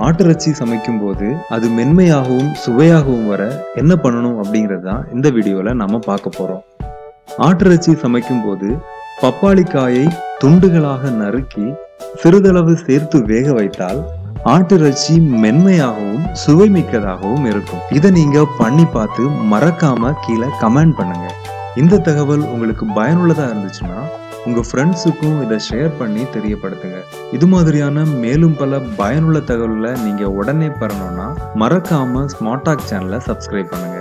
ஆட்டிறைச்சி சமைக்கும் போது அது மென்மையாகவும் சுவையாகவும் வர என்ன பண்ணணும் அப்படிங்கிறது தான் இந்த வீடியோல நம்ம பார்க்க போறோம். ஆட்டிறைச்சி சமைக்கும் போது பப்பாளி காயை துண்டுகளாக நறுக்கி சிறிதளவு சேர்த்து வேக வைத்தால் ஆட்டிறைச்சி மென்மையாகவும் சுவைமிக்கதாகவும் இருக்கும். இதை நீங்க பண்ணி பார்த்து மறக்காம கீழே கமெண்ட் பண்ணுங்க. இந்த தகவல் உங்களுக்கு பயனுள்ளதா இருந்துச்சுன்னா உங்க ஃப்ரெண்ட்ஸுக்கும் இதை ஷேர் பண்ணி தெரியப்படுத்துங்க. இது மாதிரியான மேலும் பல பயனுள்ள தகவல்களை நீங்க உடனே பெறணும்னா மறக்காம ஸ்மார்ட் டாக் சேனலை சப்ஸ்கிரைப் பண்ணுங்க.